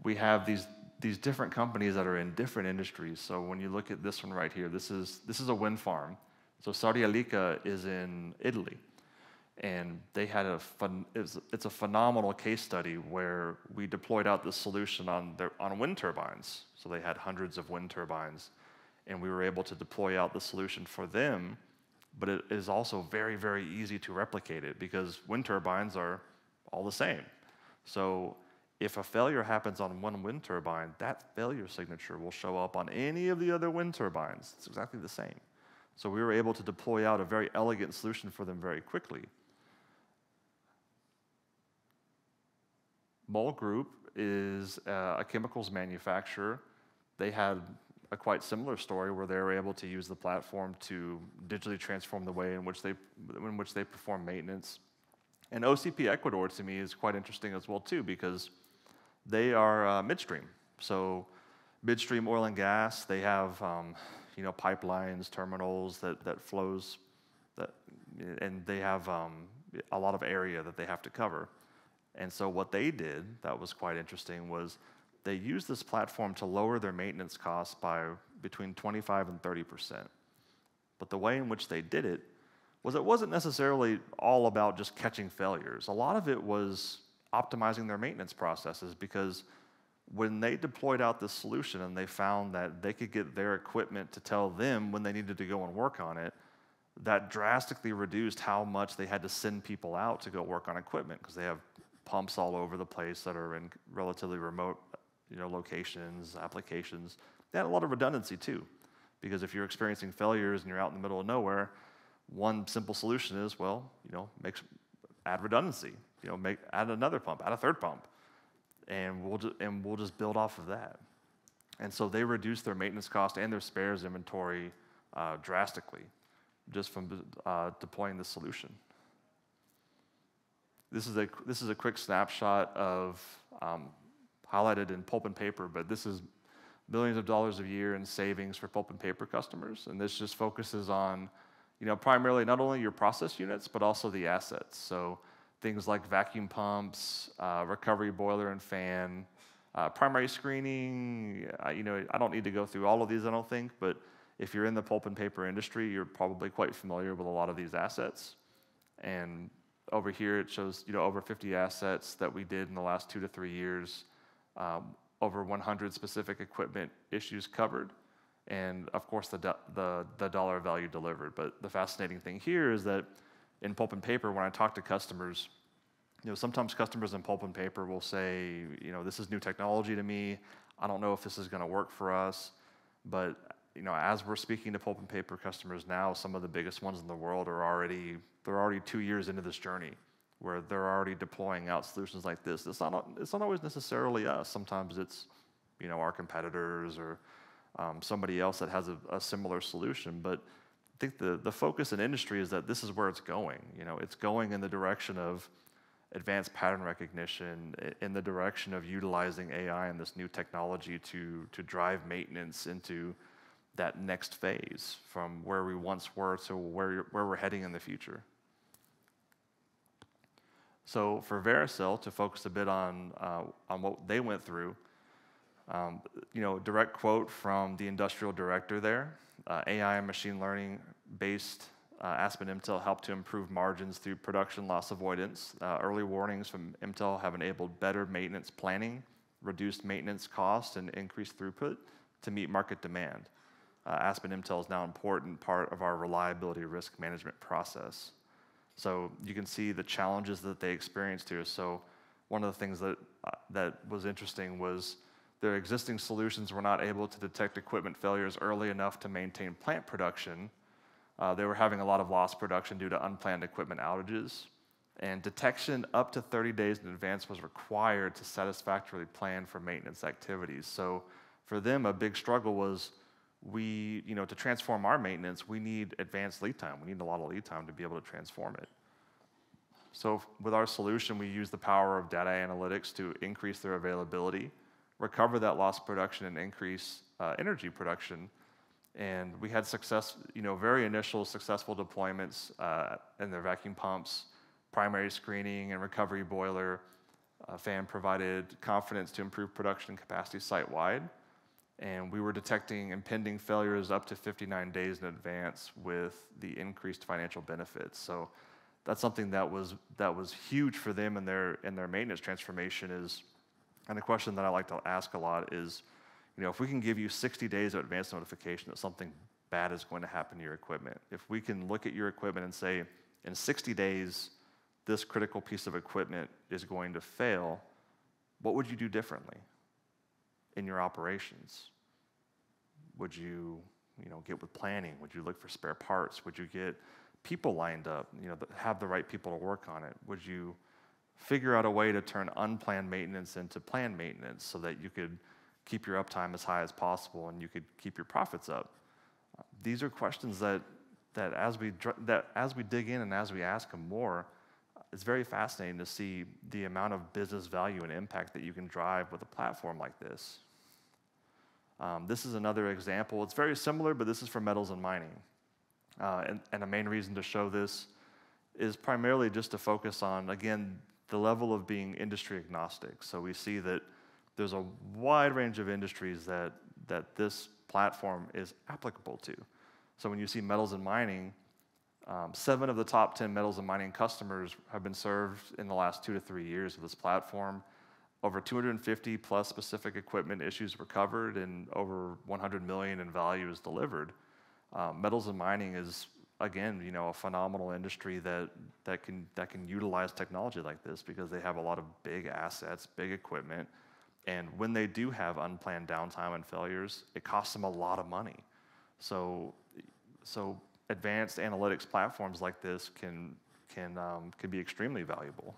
[SPEAKER 3] we have these different companies that are in different industries. So when you look at this one right here, this is a wind farm. So Sardialica is in Italy, and they had it's a phenomenal case study where we deployed out this solution on wind turbines. So they had hundreds of wind turbines, and we were able to deploy out the solution for them. But it is also very, very easy to replicate it because wind turbines are all the same. So if a failure happens on one wind turbine, that failure signature will show up on any of the other wind turbines. It's exactly the same. So we were able to deploy out a very elegant solution for them very quickly. Mol Group is a chemicals manufacturer. They had a quite similar story where they were able to use the platform to digitally transform the way in which they perform maintenance. And OCP Ecuador, to me, is quite interesting as well, too, because they are midstream. So midstream oil and gas, they have pipelines, terminals that flows, and they have a lot of area that they have to cover. And so what they did that was quite interesting was they used this platform to lower their maintenance costs by between 25 and 30%. But the way in which they did it wasn't necessarily all about just catching failures. A lot of it was optimizing their maintenance processes, because when they deployed out this solution and they found that they could get their equipment to tell them when they needed to go and work on it, that drastically reduced how much they had to send people out to go work on equipment, because they have pumps all over the place that are in relatively remote locations, applications. They had a lot of redundancy too, because if you're experiencing failures and you're out in the middle of nowhere, one simple solution is, add redundancy. Add another pump, add a third pump, and we'll just build off of that. And so they reduced their maintenance cost and their spares inventory drastically, just from deploying this solution. This is a quick snapshot of highlighted in pulp and paper, but this is millions of dollars a year in savings for pulp and paper customers, and this just focuses on primarily not only your process units but also the assets. So things like vacuum pumps, recovery boiler and fan, Primary screening, I don't need to go through all of these, I don't think, but if you're in the pulp and paper industry, you're probably quite familiar with a lot of these assets. And over here, it shows over 50 assets that we did in the last 2 to 3 years, over 100 specific equipment issues covered, and of course the dollar value delivered. But the fascinating thing here is that in pulp and paper, when I talk to customers, sometimes customers in pulp and paper will say, this is new technology to me. I don't know if this is going to work for us. But as we're speaking to pulp and paper customers now, some of the biggest ones in the world are already 2 years into this journey, where they're already deploying out solutions like this. It's not always necessarily us. Sometimes it's our competitors or somebody else that has a similar solution. But I think the focus in industry is that this is where it's going. It's going in the direction of advanced pattern recognition, in the direction of utilizing AI and this new technology to drive maintenance into that next phase from where we once were to where we're heading in the future. So for Vericel, to focus a bit on what they went through, direct quote from the industrial director there, AI and machine learning based Aspen Intel helped to improve margins through production loss avoidance. Early warnings from Intel have enabled better maintenance planning, reduced maintenance costs, and increased throughput to meet market demand. Aspen Intel is now an important part of our reliability risk management process. So you can see the challenges that they experienced here. So one of the things that was interesting was their existing solutions were not able to detect equipment failures early enough to maintain plant production. They were having a lot of lost production due to unplanned equipment outages. And detection up to 30 days in advance was required to satisfactorily plan for maintenance activities. So for them, a big struggle was to transform our maintenance, we need advanced lead time. We need a lot of lead time to be able to transform it. So with our solution, we use the power of data analytics to increase their availability, recover that lost production, and increase energy production. And we had success, very initial successful deployments in their vacuum pumps, primary screening and recovery boiler. FAN provided confidence to improve production capacity site-wide. And we were detecting impending failures up to 59 days in advance with the increased financial benefits. So that's something that was huge for them in their maintenance transformation is, and a question that I like to ask a lot is, if we can give you 60 days of advance notification that something bad is going to happen to your equipment, if we can look at your equipment and say, in 60 days, this critical piece of equipment is going to fail, what would you do differently in your operations? Would you, get with planning? Would you look for spare parts? Would you get people lined up, have the right people to work on it? Would you figure out a way to turn unplanned maintenance into planned maintenance so that you could keep your uptime as high as possible and you could keep your profits up? These are questions that as we dig in and as we ask them more, it's very fascinating to see the amount of business value and impact that you can drive with a platform like this. This is another example. It's very similar, but this is for metals and mining. And the main reason to show this is primarily just to focus on, again, the level of being industry agnostic. So we see that there's a wide range of industries that this platform is applicable to. So when you see metals and mining, 7 of the top 10 metals and mining customers have been served in the last 2 to 3 years of this platform. Over 250 plus specific equipment issues were covered and over 100 million in value is delivered. Metals and mining is, again, a phenomenal industry that can utilize technology like this because they have a lot of big assets, big equipment, and when they do have unplanned downtime and failures, it costs them a lot of money. So advanced analytics platforms like this can be extremely valuable.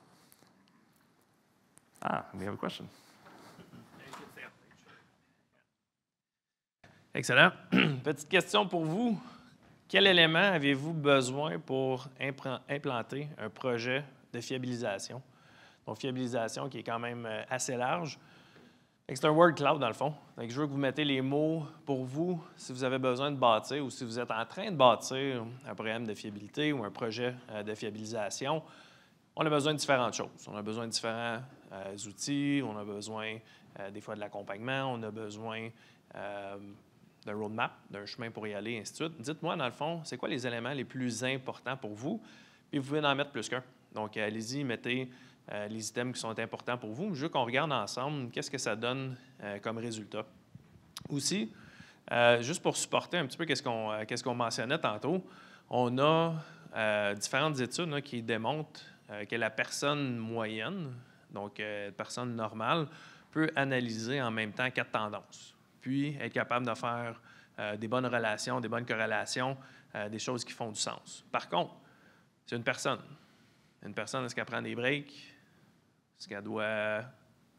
[SPEAKER 3] We have a question.
[SPEAKER 1] Excellent. Petite question pour vous. Quel élément avez-vous besoin pour implanter un projet de fiabilisation? Donc, fiabilisation qui est quand même assez large. C'est un word cloud, dans le fond. Donc, je veux que vous mettez les mots pour vous si vous avez besoin de bâtir ou si vous êtes en train de bâtir un programme de fiabilité ou un projet de fiabilisation. On a besoin de différentes choses. On a besoin de différents outils, on a besoin des fois de l'accompagnement, on a besoin d'un roadmap, d'un chemin pour y aller, et ainsi de suite. Dites-moi, dans le fond, c'est quoi les éléments les plus importants pour vous? Puis vous pouvez en mettre plus qu'un. Donc, allez-y, mettez les items qui sont importants pour vous. Je veux qu'on regarde ensemble qu'est-ce que ça donne comme résultat. Aussi, juste pour supporter un petit peu qu'est-ce qu'on mentionnait tantôt, on a différentes études là, qui démontrent que la personne moyenne, donc personne normale, peut analyser en même temps 4 tendances, puis être capable de faire des bonnes relations, des bonnes corrélations, des choses qui font du sens. Par contre, c'est une personne. Une personne, est-ce qu'elle prend des breaks? Est-ce qu'elle doit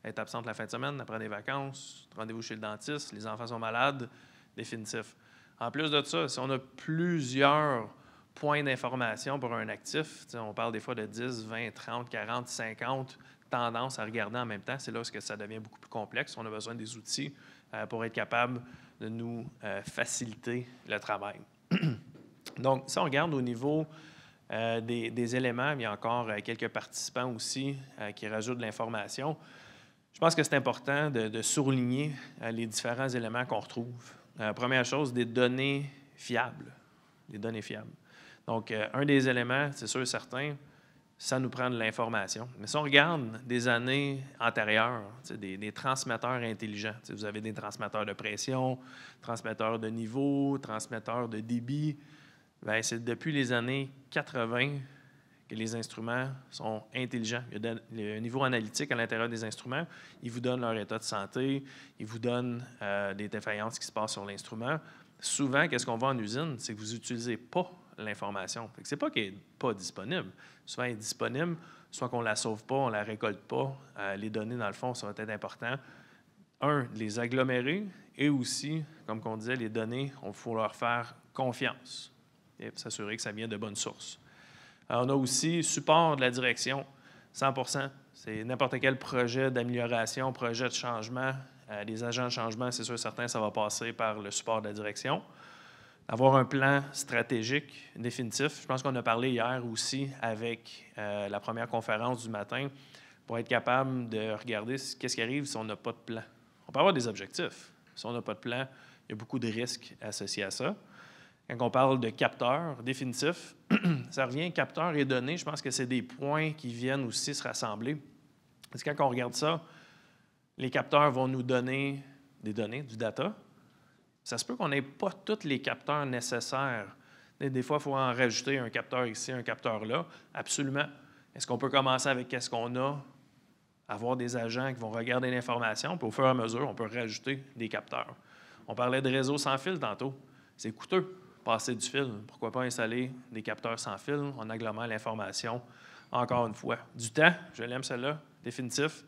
[SPEAKER 1] être absente la fin de semaine, elle prend des vacances, rendez-vous chez le dentiste, les enfants sont malades, définitif. En plus de ça, si on a plusieurs points d'information pour un actif, on parle des fois de 10, 20, 30, 40, 50 tendances à regarder en même temps, c'est là où ça devient beaucoup plus complexe. On a besoin des outils pour être capable de nous faciliter le travail. Donc, si on regarde au niveau des éléments, il y a encore quelques participants aussi qui rajoutent de l'information. Je pense que c'est important de souligner les différents éléments qu'on retrouve. Première chose, des données fiables. Des données fiables. Donc, un des éléments, c'est sûr et certain, ça nous prend de l'information. Mais si on regarde des années antérieures, des transmetteurs intelligents, vous avez des transmetteurs de pression, transmetteurs de niveau, transmetteurs de débit, bien, c'est depuis les années 80 que les instruments sont intelligents. Il y a un niveau analytique à l'intérieur des instruments. Ils vous donnent leur état de santé, ils vous donnent des défaillances qui se passent sur l'instrument. Souvent, qu'est-ce qu'on voit en usine? C'est que vous n'utilisez pas l'information. Ce n'est pas qu'elle n'est pas disponible. Souvent, elle est disponible, soit qu'on ne la sauve pas, on ne la récolte pas. Les données, dans le fond, ça va être important. Un, de les agglomérer et aussi, comme on disait, les données, il faut leur faire confiance et s'assurer que ça vient de bonnes sources. Alors, on a aussi support de la direction, 100%. C'est n'importe quel projet d'amélioration, projet de changement. Les agents de changement, c'est sûr certain, ça va passer par le support de la direction. Avoir un plan stratégique définitif. Je pense qu'on a parlé hier aussi avec la première conférence du matin pour être capable de regarder qu'est-ce qui arrive si on n'a pas de plan. On peut avoir des objectifs. Si on n'a pas de plan, il y a beaucoup de risques associés à ça. Quand on parle de capteurs définitifs, ça revient capteurs et données. Je pense que c'est des points qui viennent aussi se rassembler. Parce que quand on regarde ça, les capteurs vont nous donner des données, du data. Ça se peut qu'on n'ait pas tous les capteurs nécessaires. Des fois, il faut en rajouter un capteur ici, un capteur là. Absolument. Est-ce qu'on peut commencer avec qu'est-ce qu'on a, avoir des agents qui vont regarder l'information, puis au fur et à mesure, on peut rajouter des capteurs. On parlait de réseau sans fil tantôt. C'est coûteux, passer du fil. Pourquoi pas installer des capteurs sans fil? On agglomère l'information, encore une fois. Du temps, je l'aime celle-là, définitif.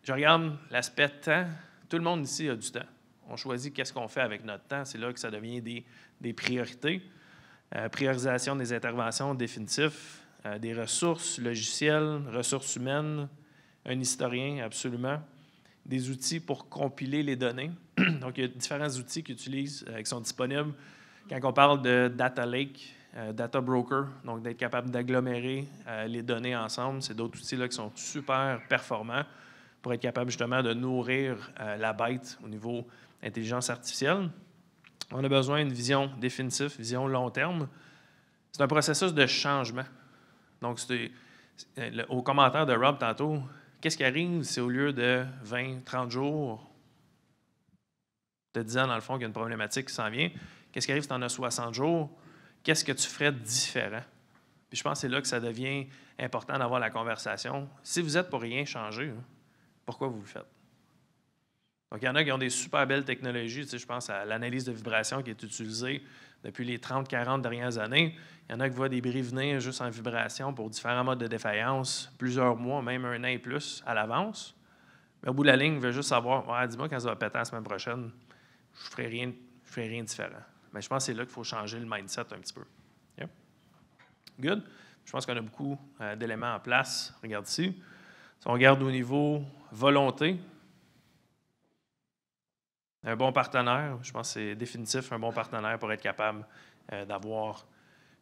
[SPEAKER 1] Je regarde l'aspect temps. Tout le monde ici a du temps. On choisit qu'est-ce qu'on fait avec notre temps. C'est là que ça devient des priorités. Priorisation des interventions définitives, des ressources logicielles, ressources humaines, un historien, absolument. Des outils pour compiler les données. Donc, il y a différents outils qui sont disponibles. Quand on parle de data lake, data broker, donc d'être capable d'agglomérer les données ensemble, c'est d'autres outils là, qui sont super performants pour être capable justement de nourrir la bête au niveau intelligence artificielle. On a besoin d'une vision définitive, vision long terme. C'est un processus de changement. Donc, au commentaire de Rob tantôt, qu'est-ce qui arrive si au lieu de 20, 30 jours, te disant dans le fond qu'il y a une problématique qui s'en vient, qu'est-ce qui arrive si tu en as 60 jours? Qu'est-ce que tu ferais de différent? Puis je pense que c'est là que ça devient important d'avoir la conversation. Si vous êtes pour rien changer, pourquoi vous le faites? Donc, il y en a qui ont des super belles technologies. Tu sais, je pense à l'analyse de vibration qui est utilisée depuis les 30-40 dernières années. Il y en a qui voient des bris venir juste en vibration pour différents modes de défaillance, plusieurs mois, même un an et plus à l'avance. Mais au bout de la ligne, il veut juste savoir, ouais, dis-moi quand ça va péter la semaine prochaine, je ne ferai rien de différent. Mais je pense que c'est là qu'il faut changer le mindset un petit peu. Yeah. Good. Je pense qu'on a beaucoup d'éléments en place. Regarde ici. Si on regarde au niveau volonté, un bon partenaire, je pense que c'est définitif, un bon partenaire pour être capable d'avoir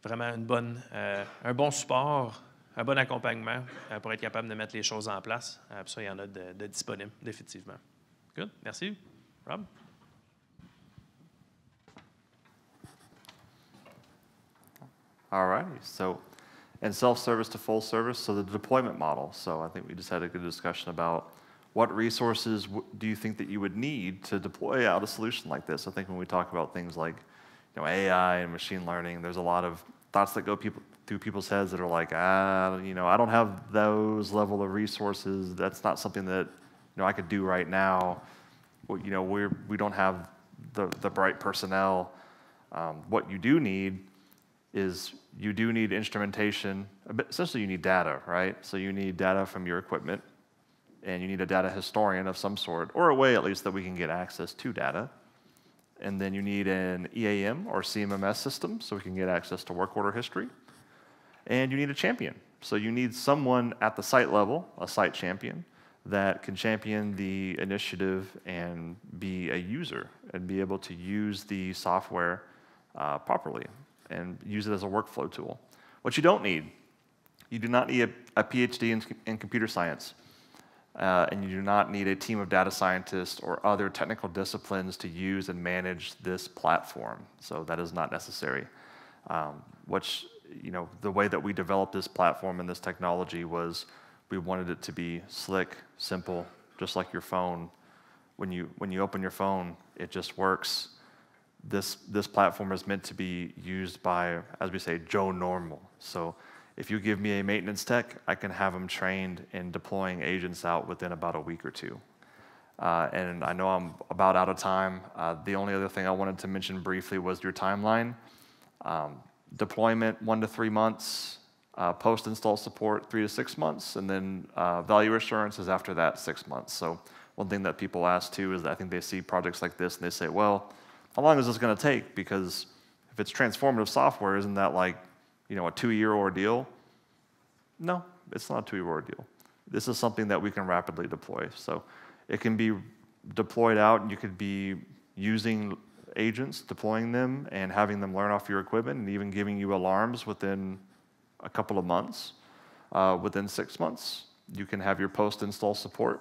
[SPEAKER 1] vraiment un bon support, un bon accompagnement pour être capable de mettre les choses en place. Puis ça, il y en a de disponibles, définitivement. Good. Merci. Rob?
[SPEAKER 3] All righty. So, and self-service to full service, so the deployment model. So I think we just had a good discussion about what resources do you think that you would need to deploy out a solution like this? I think when we talk about things like AI and machine learning, there's a lot of thoughts that go through people's heads that are like, I don't have those level of resources. That's not something that I could do right now. We don't have the bright personnel. What you do need is you do need instrumentation. Essentially, you need data, right? So you need data from your equipment, and you need a data historian of some sort, or a way at least that we can get access to data. And then you need an EAM or CMMS system so we can get access to work order history. And you need a champion. So you need someone at the site level, a site champion, that can champion the initiative and be a user and be able to use the software properly and use it as a workflow tool. What you don't need, you do not need a PhD in computer science. And you do not need a team of data scientists or other technical disciplines to use and manage this platform. So that is not necessary. The way that we developed this platform and this technology was we wanted it to be slick, simple, just like your phone. When you open your phone, it just works. This platform is meant to be used by, as we say, Joe Normal. So if you give me a maintenance tech, I can have them trained in deploying agents out within about a week or two. And I know I'm about out of time. The only other thing I wanted to mention briefly was your timeline. Deployment, 1 to 3 months. Post-install support, 3 to 6 months. And then value assurance is after that, 6 months. So one thing that people ask too is that I think they see projects like this and they say, well, how long is this going to take? Because if it's transformative software, isn't that like a 2-year ordeal? No, it's not a 2-year ordeal. This is something that we can rapidly deploy. So it can be deployed out, and you could be using agents, deploying them, and having them learn off your equipment, and even giving you alarms within a couple of months. Within 6 months, you can have your post-install support,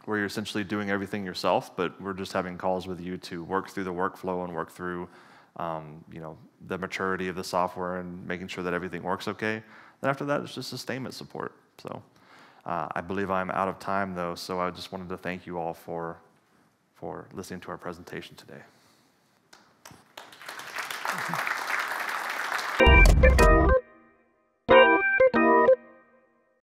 [SPEAKER 3] where you're essentially doing everything yourself, but we're just having calls with you to work through the workflow and work through the maturity of the software and making sure that everything works okay. Then after that, it's just sustainment support. So I believe I'm out of time, though, so I just wanted to thank you all for listening to our presentation today.